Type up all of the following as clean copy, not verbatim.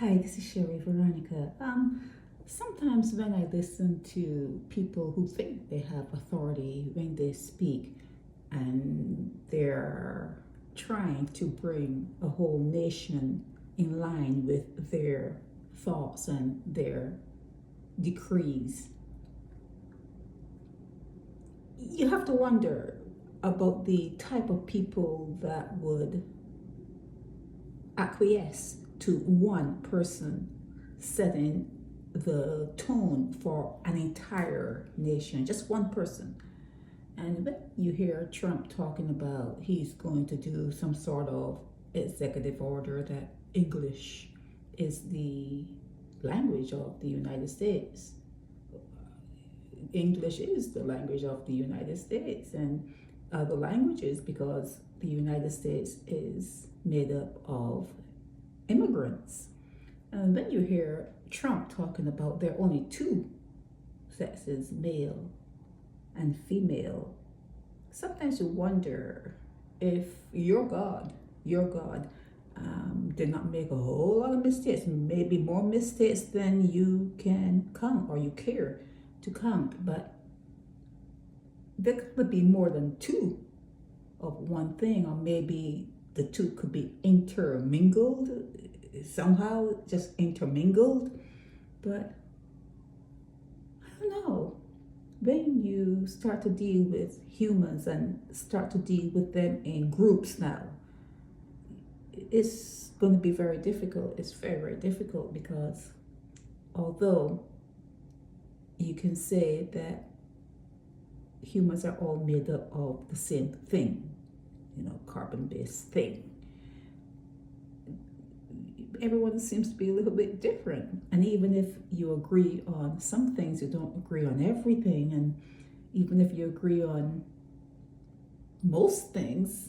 Hi, this is Sherry Veronica. Sometimes when I listen to people who think they have authority when they speak and they're trying to bring a whole nation in line with their thoughts and their decrees, you have to wonder about the type of people that would acquiesce to one person setting the tone for an entire nation, just one person. And when you hear Trump talking about he's going to do some sort of executive order that English is the language of the United States, English is the language of the United States, and other languages, because the United States is made up of immigrants. And then you hear Trump talking about there are only two sexes, male and female. Sometimes you wonder if your God, did not make a whole lot of mistakes, maybe more mistakes than you can count or you care to count, but there could be more than two of one thing, or maybe the two could be intermingled somehow, just intermingled. But I don't know. When you start to deal with humans and start to deal with them in groups now, it's going to be very difficult. It's very, very difficult because although you can say that humans are all made up of the same thing, carbon-based thing, everyone seems to be a little bit different. And even if you agree on some things, you don't agree on everything. And even if you agree on most things,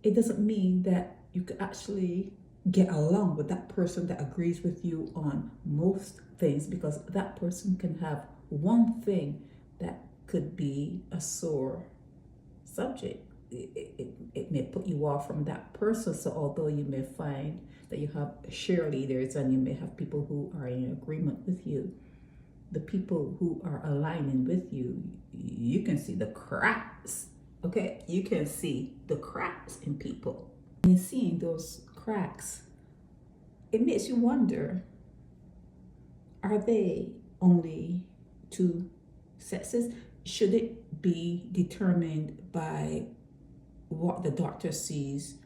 it doesn't mean that you could actually get along with that person that agrees with you on most things, because that person can have one thing that could be a sore subject. It may put you off from that person. So although you may find that you have cheerleaders and you may have people who are in agreement with you, the people who are aligning with you, you can see the cracks. Okay, you can see the cracks in people. And seeing those cracks, it makes you wonder, are they only two sexes? Should it be determined by what the doctor sees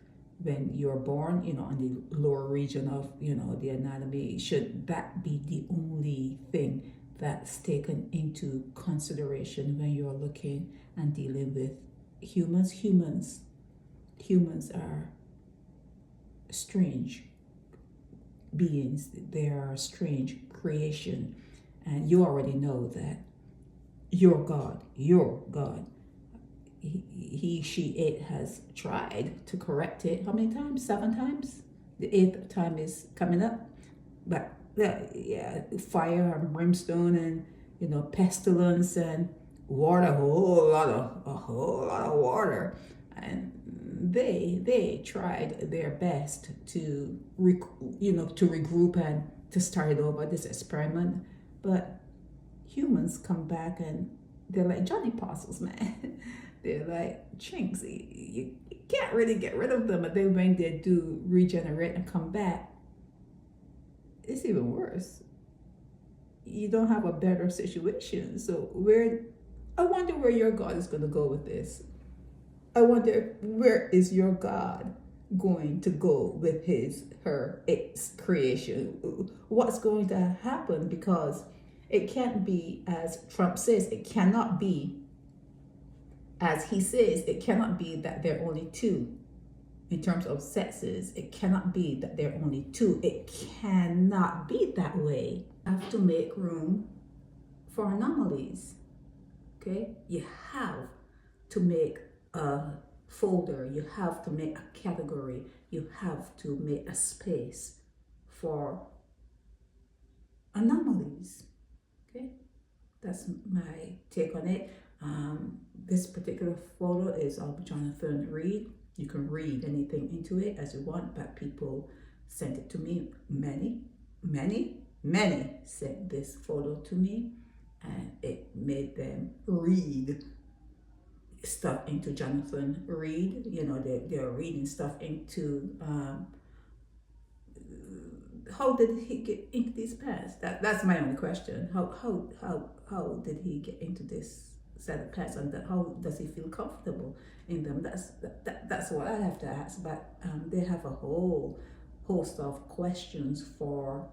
when you're born, in the lower region of, the anatomy? Should that be the only thing that's taken into consideration when you're looking and dealing with humans? Humans are strange beings. They are a strange creation. And you already know that your God, he, she, it has tried to correct it. How many times? 7 times? The 8th time is coming up. But yeah, fire and brimstone and pestilence and water, a whole lot of water. And they tried their best to regroup and to start over this experiment. But humans come back and they're like Johnny Parcels, man. They're like chinks. You can't really get rid of them. But then when they do regenerate and come back, it's even worse. You don't have a better situation. So I wonder where your God is going to go with this. I wonder, where is your God going to go with its creation? What's going to happen? Because it can't be as Trump says. It cannot be as he says. It cannot be that there are only two in terms of sexes. It cannot be that there are only two. It cannot be that way. You have to make room for anomalies. Okay? You have to make a folder. You have to make a category. You have to make a space for anomalies. Okay, that's my take on it. This particular photo is of Jonathan Reed. You can read anything into it as you want, but people sent it to me. Many sent this photo to me, and it made them read stuff into Jonathan Reed. You know, they're reading stuff into how did he get into these pants? That's my only question. How did he get into this set of pants, and how does he feel comfortable in them? That's what I have to ask. But they have a whole host of questions for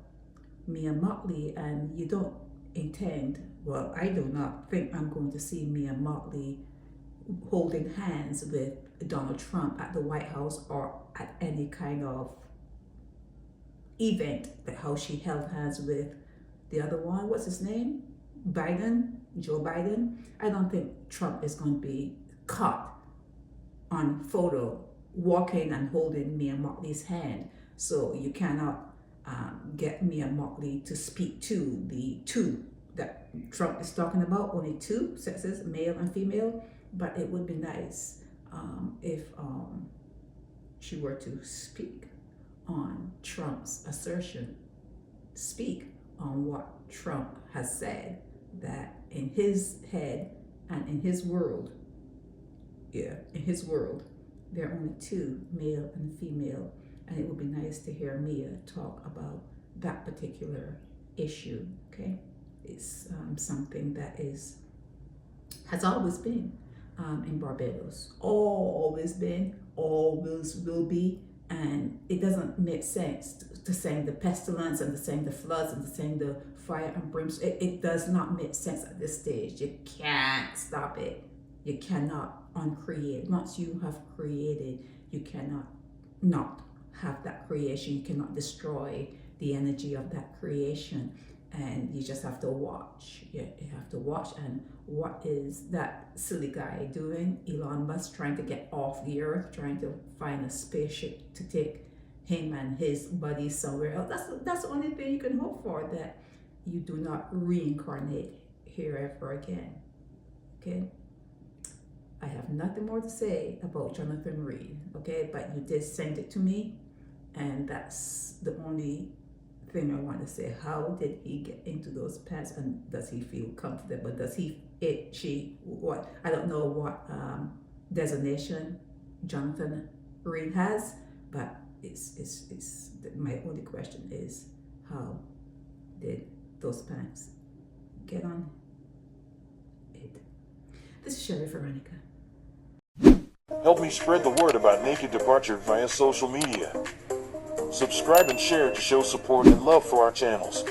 Mia Mottley, and you don't intend. Well, I do not think I'm going to see Mia Mottley holding hands with Donald Trump at the White House or at any kind of event, like how she held hands with the other one. What's his name? Joe Biden. I don't think Trump is going to be caught on photo walking and holding Mia Mottley's hand. So you cannot get Mia Mottley to speak to the two that Trump is talking about, only two sexes, male and female. But it would be nice if she were to speak on Trump's assertion, speak on what Trump has said, that in his head and in his world, there are only two, male and female. And it would be nice to hear Mia talk about that particular issue, okay? It's something that has always been in Barbados. Always been, always will be. And it doesn't make sense to saying the pestilence and to saying the floods and to saying the fire and brimstone. It does not make sense at this stage. You can't stop it. You cannot uncreate. Once you have created, you cannot not have that creation. You cannot destroy the energy of that creation. And you just have to watch. You have to watch. And what is that silly guy doing? Elon Musk trying to get off the earth, trying to find a spaceship to take him and his buddy somewhere else. That's the only thing you can hope for, that you do not reincarnate here ever again. Okay? I have nothing more to say about Jonathan Reed. Okay? But you did send it to me, and that's the only thing I want to say. How did he get into those pants, and does he feel comfortable? Does he, it, she, what? I don't know what designation Jonathan Reed has, but it's my only question is, how did those pants get on it? This is Sherry Veronica. Help me spread the word about Naked Departure via social media. Subscribe and share to show support and love for our channels.